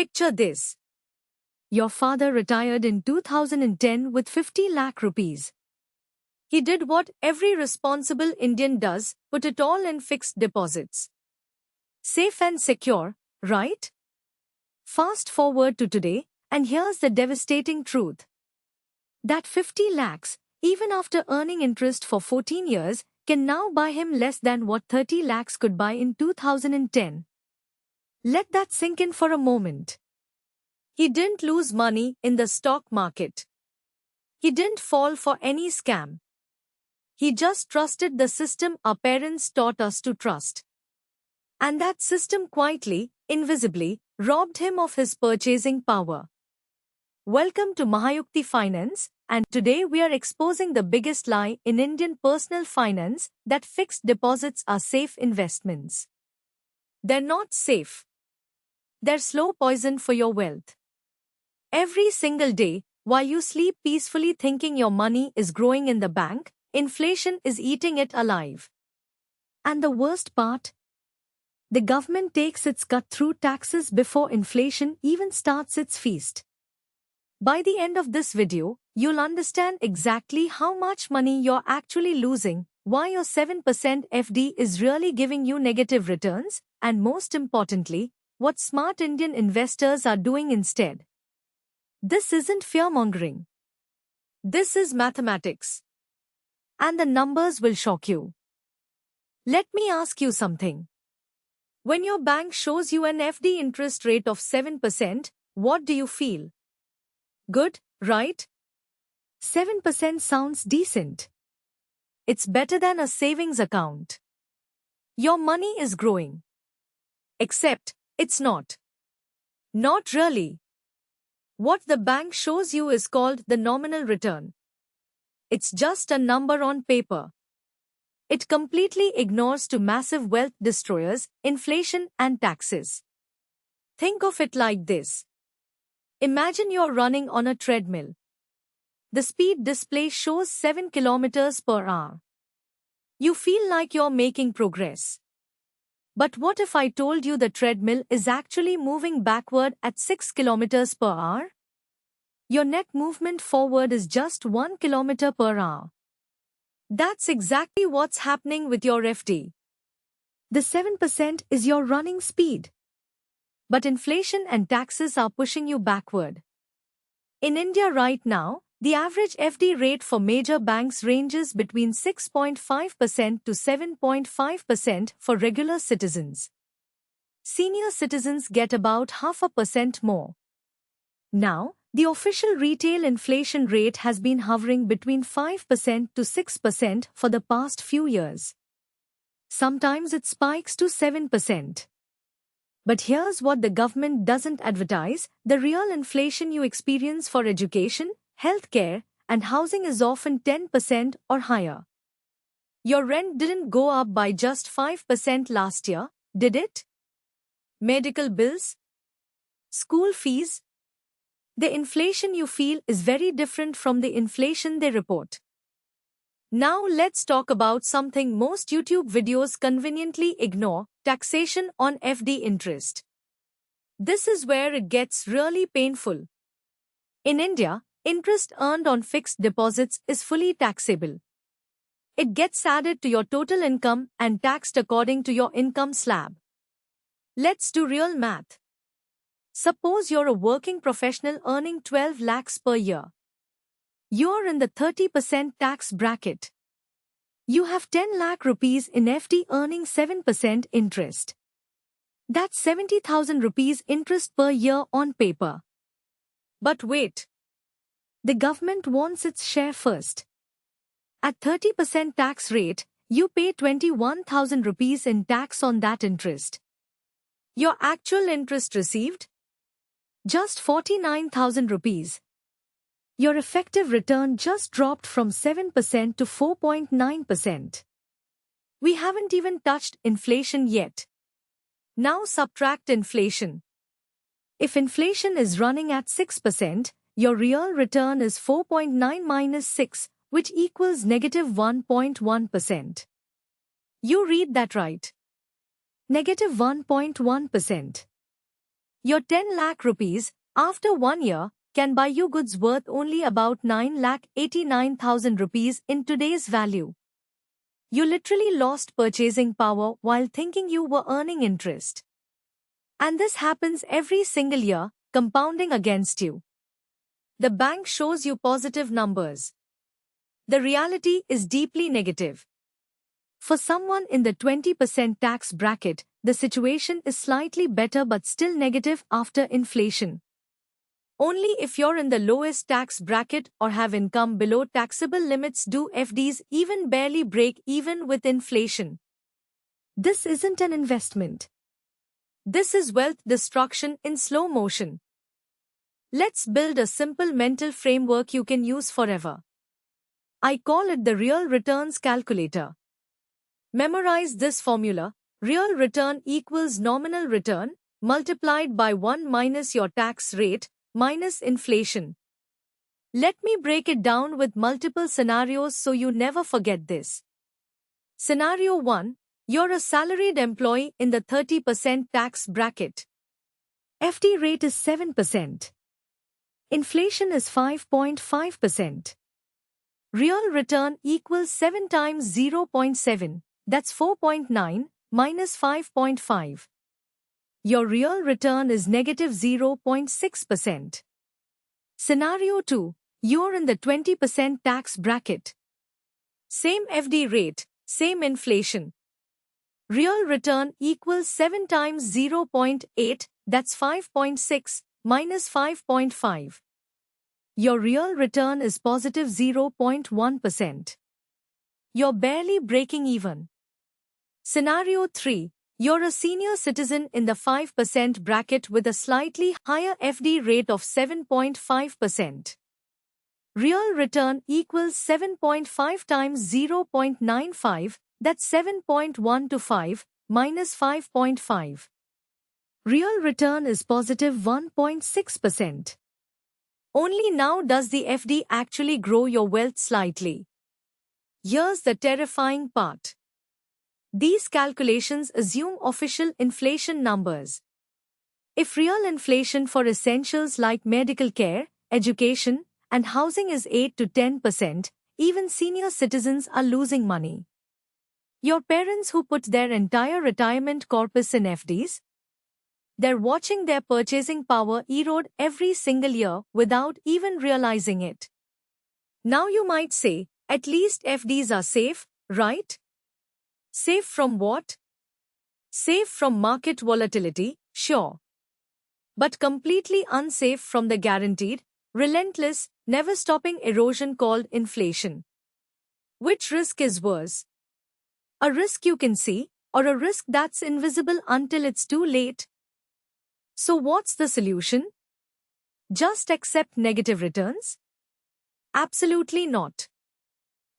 Picture this. Your father retired in 2010 with 50 lakh rupees. He did what every responsible Indian does, put it all in fixed deposits. Safe and secure, right? Fast forward to today, and here's the devastating truth. That 50 lakhs, even after earning interest for 14 years, can now buy him less than what 30 lakhs could buy in 2010. Let that sink in for a moment. He didn't lose money in the stock market. He didn't fall for any scam. He just trusted the system our parents taught us to trust. And that system quietly, invisibly, robbed him of his purchasing power. Welcome to Mahayukti Finance, and today we are exposing the biggest lie in Indian personal finance, that fixed deposits are safe investments. They're not safe. They're slow poison for your wealth. Every single day, while you sleep peacefully thinking your money is growing in the bank, inflation is eating it alive. And the worst part? The government takes its cut through taxes before inflation even starts its feast. By the end of this video, you'll understand exactly how much money you're actually losing, why your 7% FD is really giving you negative returns, and most importantly, what smart Indian investors are doing instead. This isn't fear-mongering. This is mathematics. And the numbers will shock you. Let me ask you something. When your bank shows you an FD interest rate of 7%, what do you feel? Good, right? 7% sounds decent. It's better than a savings account. Your money is growing. Except, it's not. Not really. What the bank shows you is called the nominal return. It's just a number on paper. It completely ignores to massive wealth destroyers, inflation and taxes. Think of it like this. Imagine you're running on a treadmill. The speed display shows 7 kilometers per hour. You feel like you're making progress. But what if I told you the treadmill is actually moving backward at 6 kilometers per hour? Your net movement forward is just 1 kilometer per hour. That's exactly what's happening with your FD. The 7% is your running speed. But inflation and taxes are pushing you backward. In India right now, the average FD rate for major banks ranges between 6.5% to 7.5% for regular citizens. Senior citizens get about 0.5% more. Now, the official retail inflation rate has been hovering between 5% to 6% for the past few years. Sometimes it spikes to 7%. But here's what the government doesn't advertise: the real inflation you experience for education, healthcare, and housing is often 10% or higher. Your rent didn't go up by just 5% last year, did it? Medical bills? School fees? The inflation you feel is very different from the inflation they report. Now let's talk about something most YouTube videos conveniently ignore: taxation on FD interest. This is where it gets really painful. In India, interest earned on fixed deposits is fully taxable. It gets added to your total income and taxed according to your income slab. Let's do real math. Suppose you're a working professional earning 12 lakhs per year. You're in the 30% tax bracket. You have 10 lakh rupees in FD earning 7% interest. That's 70,000 rupees interest per year on paper. But wait. The government wants its share first. At 30% tax rate, you pay 21,000 rupees in tax on that interest. Your actual interest received? Just 49,000 rupees. Your effective return just dropped from 7% to 4.9%. We haven't even touched inflation yet. Now subtract inflation. If inflation is running at 6%, your real return is 4.9 minus 6, which equals negative 1.1%. You read that right. Negative 1.1%. Your 10 lakh rupees, after 1 year, can buy you goods worth only about 9,89,000 rupees in today's value. You literally lost purchasing power while thinking you were earning interest. And this happens every single year, compounding against you. The bank shows you positive numbers. The reality is deeply negative. For someone in the 20% tax bracket, the situation is slightly better but still negative after inflation. Only if you're in the lowest tax bracket or have income below taxable limits do FDs even barely break even with inflation. This isn't an investment. This is wealth destruction in slow motion. Let's build a simple mental framework you can use forever. I call it the real returns calculator. Memorize this formula. Real return equals nominal return multiplied by 1 minus your tax rate minus inflation. Let me break it down with multiple scenarios so you never forget this. Scenario 1. You're a salaried employee in the 30% tax bracket. FD rate is 7%. Inflation is 5.5%. Real return equals 7 times 0.7, that's 4.9, minus 5.5. Your real return is negative 0.6%. Scenario 2. You're in the 20% tax bracket. Same FD rate, same inflation. Real return equals 7 times 0.8, that's 5.6, minus 5.5. Your real return is positive 0.1%. You're barely breaking even. Scenario 3. You're a senior citizen in the 5% bracket with a slightly higher FD rate of 7.5%. Real return equals 7.5 times 0.95, that's 7.125, minus 5.5. Real return is positive 1.6%. Only now does the FD actually grow your wealth slightly. Here's the terrifying part. These calculations assume official inflation numbers. If real inflation for essentials like medical care, education, and housing is 8 to 10%, even senior citizens are losing money. Your parents who put their entire retirement corpus in FDs? They're watching their purchasing power erode every single year without even realizing it. Now you might say, at least FDs are safe, right? Safe from what? Safe from market volatility, sure. But completely unsafe from the guaranteed, relentless, never-stopping erosion called inflation. Which risk is worse? A risk you can see, or a risk that's invisible until it's too late? So what's the solution? Just accept negative returns? Absolutely not.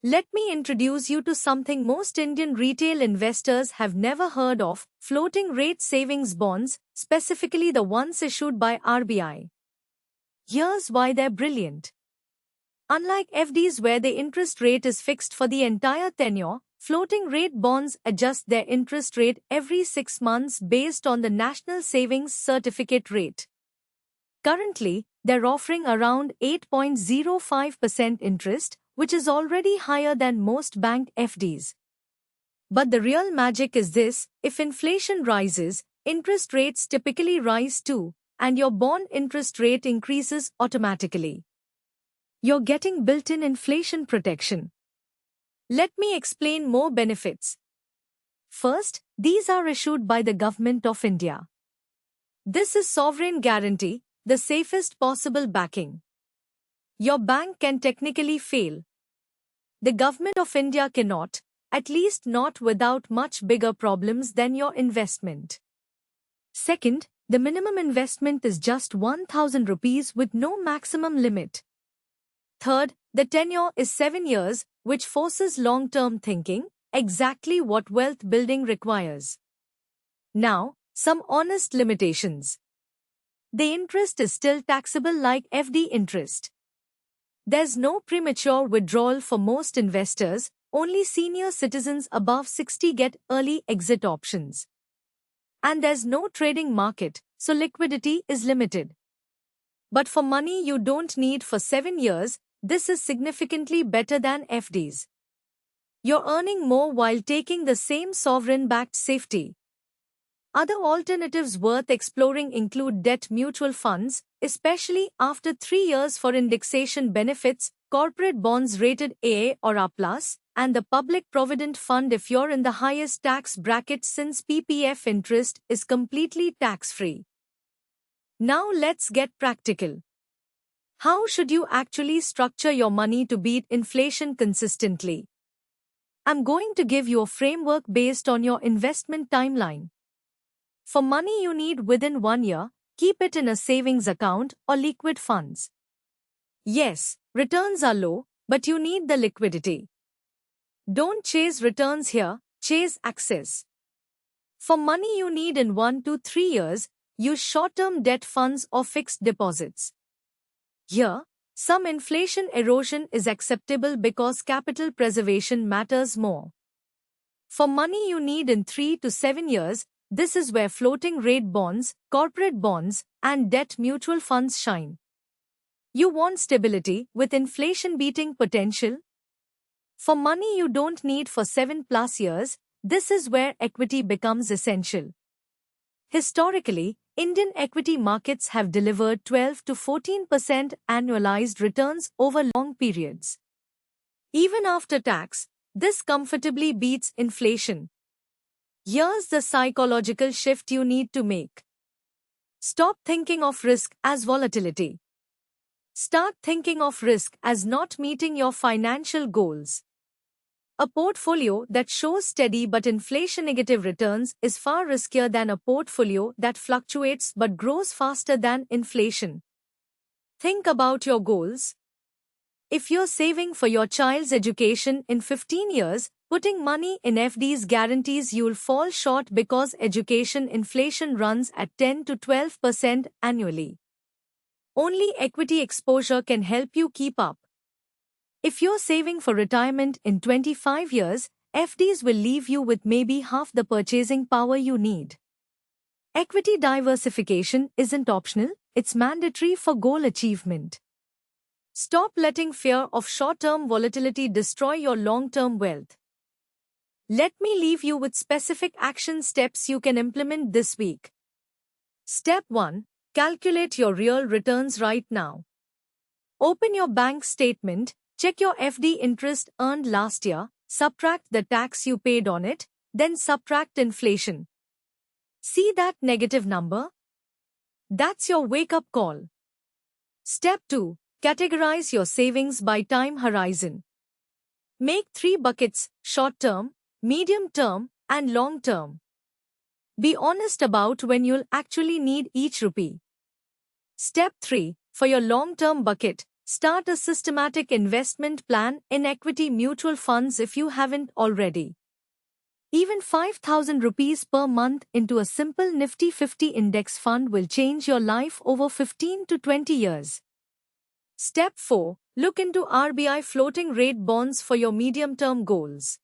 Let me introduce you to something most Indian retail investors have never heard of, floating rate savings bonds, specifically the ones issued by RBI. Here's why they're brilliant. Unlike FDs where the interest rate is fixed for the entire tenure, floating rate bonds adjust their interest rate every 6 months based on the National Savings Certificate rate. Currently, they're offering around 8.05% interest, which is already higher than most bank FDs. But the real magic is this: if inflation rises, interest rates typically rise too, and your bond interest rate increases automatically. You're getting built-in inflation protection. Let me explain more benefits. First, these are issued by the Government of India. This is sovereign guarantee, the safest possible backing. Your bank can technically fail. The Government of India cannot, at least not without much bigger problems than your investment. Second, the minimum investment is just 1,000 rupees with no maximum limit. Third, the tenure is 7 years, which forces long-term thinking, exactly what wealth building requires. Now, some honest limitations. The interest is still taxable like FD interest. There's no premature withdrawal for most investors, only senior citizens above 60 get early exit options. And there's no trading market, so liquidity is limited. But for money you don't need for 7 years, this is significantly better than FDs. You're earning more while taking the same sovereign-backed safety. Other alternatives worth exploring include debt mutual funds, especially after 3 years for indexation benefits, corporate bonds rated AA or A+, and the Public Provident Fund if you're in the highest tax bracket since PPF interest is completely tax-free. Now let's get practical. How should you actually structure your money to beat inflation consistently? I'm going to give you a framework based on your investment timeline. For money you need within 1 year, keep it in a savings account or liquid funds. Yes, returns are low, but you need the liquidity. Don't chase returns here, chase access. For money you need in 1 to 3 years, use short-term debt funds or fixed deposits. Here, some inflation erosion is acceptable because capital preservation matters more. For money you need in 3 to 7 years, this is where floating rate bonds, corporate bonds, and debt mutual funds shine. You want stability with inflation beating potential? For money you don't need for 7+ years, this is where equity becomes essential. Historically, Indian equity markets have delivered 12 to 14% annualized returns over long periods. Even after tax, this comfortably beats inflation. Here's the psychological shift you need to make. Stop thinking of risk as volatility. Start thinking of risk as not meeting your financial goals. A portfolio that shows steady but inflation-negative returns is far riskier than a portfolio that fluctuates but grows faster than inflation. Think about your goals. If you're saving for your child's education in 15 years, putting money in FDs guarantees you'll fall short because education inflation runs at 10 to 12% annually. Only equity exposure can help you keep up. If you're saving for retirement in 25 years, FDs will leave you with maybe half the purchasing power you need. Equity diversification isn't optional, it's mandatory for goal achievement. Stop letting fear of short-term volatility destroy your long-term wealth. Let me leave you with specific action steps you can implement this week. Step 1. Calculate your real returns right now. Open your bank statement, check your FD interest earned last year, subtract the tax you paid on it, then subtract inflation. See that negative number? That's your wake-up call. Step 2. Categorize your savings by time horizon. Make 3 buckets: short-term, medium-term, and long-term. Be honest about when you'll actually need each rupee. Step 3. For your long-term bucket, start a systematic investment plan in equity mutual funds if you haven't already. Even 5,000 rupees per month into a simple Nifty 50 index fund will change your life over 15 to 20 years. Step 4. Look into RBI floating rate bonds for your medium-term goals.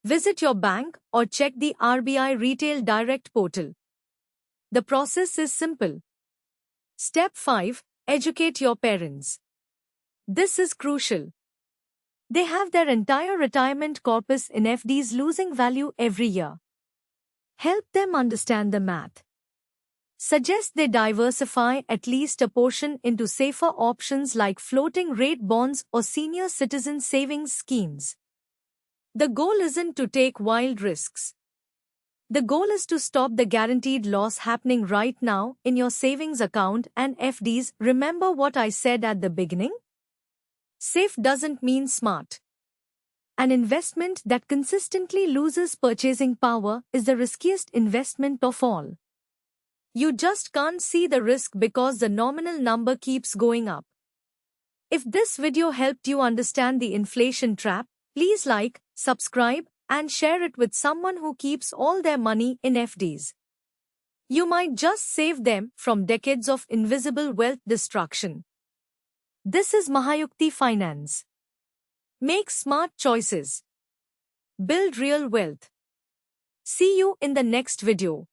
Visit your bank or check the RBI Retail Direct portal. The process is simple. Step 5. Educate your parents. This is crucial. They have their entire retirement corpus in FDs losing value every year. Help them understand the math. Suggest they diversify at least a portion into safer options like floating rate bonds or senior citizen savings schemes. The goal isn't to take wild risks. The goal is to stop the guaranteed loss happening right now in your savings account and FDs. Remember what I said at the beginning? Safe doesn't mean smart. An investment that consistently loses purchasing power is the riskiest investment of all. You just can't see the risk because the nominal number keeps going up. If this video helped you understand the inflation trap, please like, subscribe, and share it with someone who keeps all their money in FDs. You might just save them from decades of invisible wealth destruction. This is Mahayukti Finance. Make smart choices. Build real wealth. See you in the next video.